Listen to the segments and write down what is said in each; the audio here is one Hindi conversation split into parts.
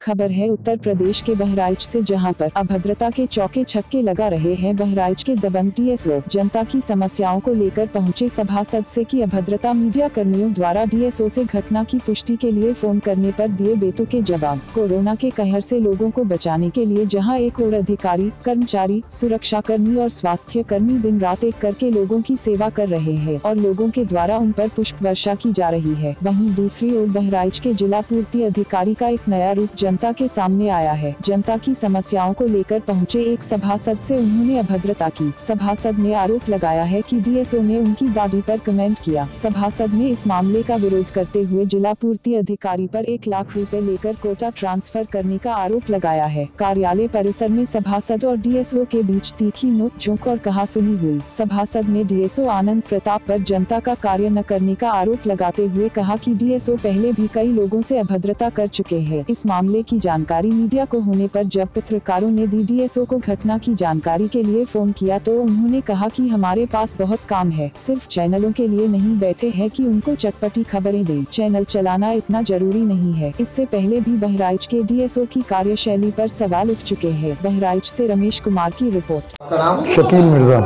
खबर है उत्तर प्रदेश के बहराइच से, जहां पर अभद्रता के चौके छक्के लगा रहे हैं। बहराइच के दबंग डीएसओ जनता की समस्याओं को लेकर पहुंचे सभासद से की अभद्रता। मीडिया कर्मियों द्वारा डीएसओ से घटना की पुष्टि के लिए फोन करने पर दिए बेतुके जवाब। कोरोना के कहर से लोगों को बचाने के लिए जहां एक और अधिकारी, कर्मचारी, सुरक्षा कर्मी और स्वास्थ्य कर्मी दिन रात एक करके लोगों की सेवा कर रहे हैं और लोगों के द्वारा उन पर पुष्प वर्षा की जा रही है, वहीं दूसरी ओर बहराइच के जिला पूर्ति अधिकारी का एक नया रूप जनता के सामने आया है। जनता की समस्याओं को लेकर पहुंचे एक सभासद से उन्होंने अभद्रता की। सभासद ने आरोप लगाया है कि डीएसओ ने उनकी दाढ़ी पर कमेंट किया। सभासद ने इस मामले का विरोध करते हुए जिला पूर्ति अधिकारी पर 1 लाख रुपए लेकर कोटा ट्रांसफर करने का आरोप लगाया है। कार्यालय परिसर में सभासद और डीएसओ के बीच तीखी नोक-झोंक और कहासुनी हुई। सभासद ने डीएसओ आनंद प्रताप पर जनता का कार्य न करने का आरोप लगाते हुए कहा कि डीएसओ पहले भी कई लोगों से अभद्रता कर चुके हैं। इस मामले की जानकारी मीडिया को होने पर जब पत्रकारों ने दी डीएसओ को घटना की जानकारी के लिए फोन किया तो उन्होंने कहा कि हमारे पास बहुत काम है, सिर्फ चैनलों के लिए नहीं बैठे हैं कि उनको चटपटी खबरें दें। चैनल चलाना इतना जरूरी नहीं है। इससे पहले भी बहराइच के डीएसओ की कार्यशैली पर सवाल उठ चुके हैं। बहराइच से रमेश कुमार की रिपोर्ट। शकील मिर्जा।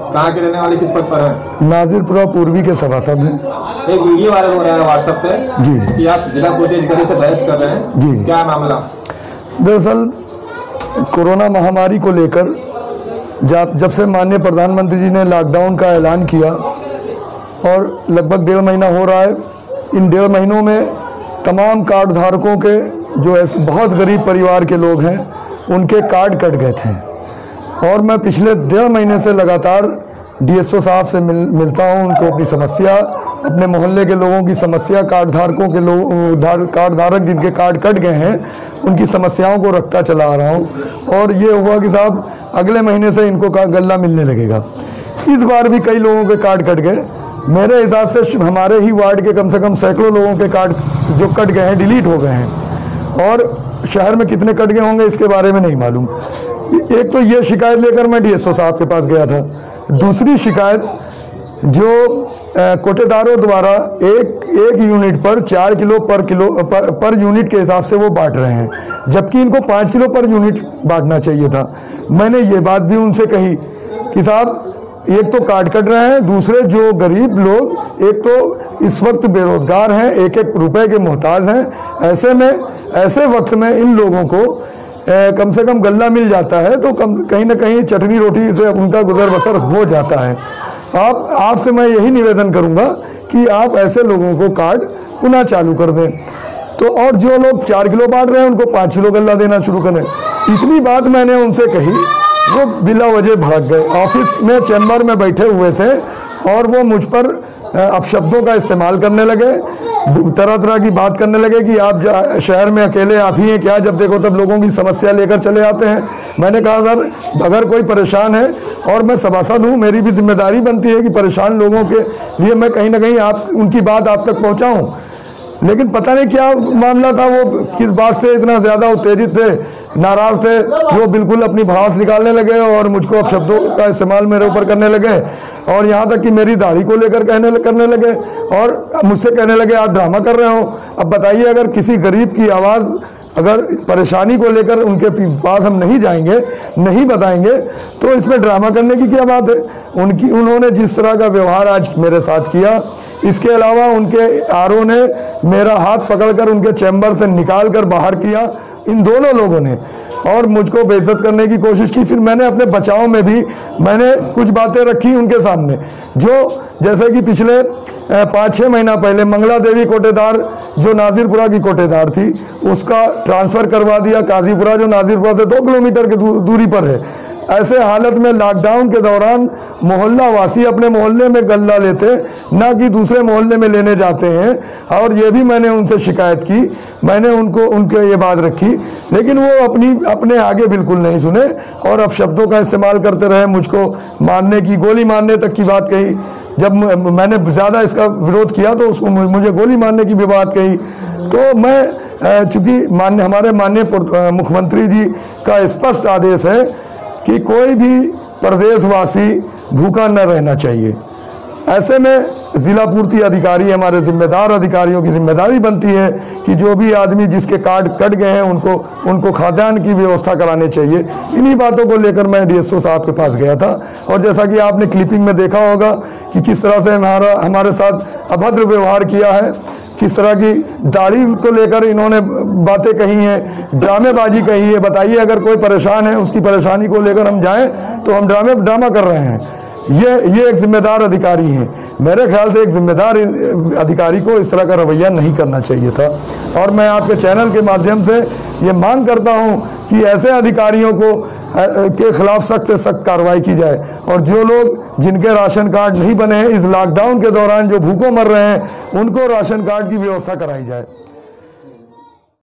कहाँ के रहने वाले, किस पद पर है? नाजिरपुरा पूर्वी के सभासद हैं। एक वीडियो वायरल हो रहा है व्हाट्सएप पे जी कि आप जिला पूर्ति अधिकारी से बहस कर रहे हैं। जी क्या मामला? दरअसल कोरोना महामारी को लेकर जब से माननीय प्रधानमंत्री जी ने लॉकडाउन का ऐलान किया और लगभग 1.5 महीना हो रहा है, इन 1.5 महीनों में तमाम कार्ड धारकों के जो ऐसे बहुत गरीब परिवार के लोग हैं उनके कार्ड कट गए थे और मैं पिछले 1.5 महीने से लगातार डीएसओ साहब से मिलता हूं। उनको अपनी समस्या, अपने मोहल्ले के लोगों की समस्या, कार्ड धारकों के कार्ड धारक जिनके कार्ड कट गए हैं उनकी समस्याओं को रखता चला आ रहा हूं और ये हुआ कि साहब अगले महीने से इनको गल्ला मिलने लगेगा। इस बार भी कई लोगों के कार्ड कट गए। मेरे हिसाब से हमारे ही वार्ड के कम से कम सैकड़ों लोगों के कार्ड जो कट गए हैं डिलीट हो गए हैं और शहर में कितने कट गए होंगे इसके बारे में नहीं मालूम। एक तो ये शिकायत लेकर मैं डीएसओ साहब के पास गया था। दूसरी शिकायत जो कोटेदारों द्वारा एक यूनिट पर 4 किलो पर यूनिट के हिसाब से वो बांट रहे हैं, जबकि इनको 5 किलो पर यूनिट बांटना चाहिए था। मैंने ये बात भी उनसे कही कि साहब एक तो कार्ड कट रहे हैं, दूसरे जो गरीब लोग एक तो इस वक्त बेरोजगार हैं, 1-1 रुपए के मोहताज हैं। ऐसे वक्त में इन लोगों को कम से कम गल्ला मिल जाता है तो कहीं ना कहीं चटनी रोटी से उनका गुजर बसर हो जाता है। आपसे मैं यही निवेदन करूंगा कि आप ऐसे लोगों को कार्ड पुनः चालू कर दें तो, और जो लोग 4 किलो बांट रहे हैं उनको 5 किलो गल्ला देना शुरू करें। इतनी बात मैंने उनसे कही, वो बिला वजह भड़क गए। ऑफिस में चैम्बर में बैठे हुए थे और वो मुझ पर अपशब्दों का इस्तेमाल करने लगे, तरह तरह की बात करने लगे कि आप शहर में अकेले आप ही हैं क्या, जब देखो तब लोगों की समस्या लेकर चले आते हैं। मैंने कहा सर अगर कोई परेशान है और मैं सभासद हूँ, मेरी भी जिम्मेदारी बनती है कि परेशान लोगों के लिए मैं कहीं ना कहीं उनकी बात आप तक पहुँचाऊँ। लेकिन पता नहीं क्या मामला था, वो किस बात से इतना ज़्यादा उत्तेजित थे, नाराज़ थे, वो बिल्कुल अपनी भड़ास निकालने लगे और मुझको अपशब्दों का इस्तेमाल मेरे ऊपर करने लगे और यहाँ तक कि मेरी दाढ़ी को लेकर करने लगे और मुझसे कहने लगे आप ड्रामा कर रहे हो। अब बताइए, अगर किसी गरीब की आवाज़, अगर परेशानी को लेकर उनके पास हम नहीं जाएंगे, नहीं बताएंगे तो इसमें ड्रामा करने की क्या बात है। उन्होंने जिस तरह का व्यवहार आज मेरे साथ किया, इसके अलावा उनके आरओ ने मेरा हाथ पकड़कर उनके चैम्बर से निकाल कर बाहर किया, इन दोनों लोगों ने, और मुझको बेइज्जत करने की कोशिश की। फिर मैंने अपने बचाव में भी मैंने कुछ बातें रखी उनके सामने, जो जैसे कि पिछले 5-6 महीना पहले मंगला देवी कोटेदार जो नाजिरपुरा की कोटेदार थी उसका ट्रांसफ़र करवा दिया काजीपुरा, जो नाजिरपुरा से 2 किलोमीटर की दूरी पर है। ऐसे हालत में लॉकडाउन के दौरान मोहल्ला वासी अपने मोहल्ले में गल्ला लेते, ना कि दूसरे मोहल्ले में लेने जाते हैं। और ये भी मैंने उनसे शिकायत की, मैंने उनके ये बात रखी, लेकिन वो अपने आगे बिल्कुल नहीं सुने और अपशब्दों का इस्तेमाल करते रहे, मुझको मारने की, गोली मारने तक की बात कही। जब मैंने ज़्यादा इसका विरोध किया तो उसको मुझे गोली मारने की भी बात कही। तो मैं चूँकि हमारे माननीय मुख्यमंत्री जी का स्पष्ट आदेश है कि कोई भी प्रदेशवासी भूखा न रहना चाहिए, ऐसे में ज़िला पूर्ति अधिकारी, हमारे जिम्मेदार अधिकारियों की जिम्मेदारी बनती है कि जो भी आदमी जिसके कार्ड कट गए हैं उनको खाद्यान्न की व्यवस्था करानी चाहिए। इन्हीं बातों को लेकर मैं डीएसओ साहब के पास गया था और जैसा कि आपने क्लिपिंग में देखा होगा कि किस तरह से हमारे साथ अभद्र व्यवहार किया है, किस तरह की दाढ़ी को लेकर इन्होंने बातें कही हैं, ड्रामेबाजी कही है। बताइए, अगर कोई परेशान है उसकी परेशानी को लेकर हम जाएं तो हम ड्रामा कर रहे हैं। ये एक जिम्मेदार अधिकारी हैं। मेरे ख्याल से एक जिम्मेदार अधिकारी को इस तरह का रवैया नहीं करना चाहिए था और मैं आपके चैनल के माध्यम से ये मांग करता हूं कि ऐसे अधिकारियों को के खिलाफ सख्त से सख्त कार्रवाई की जाए और जो लोग जिनके राशन कार्ड नहीं बने हैं इस लॉकडाउन के दौरान जो भूखों मर रहे हैं उनको राशन कार्ड की व्यवस्था कराई जाए।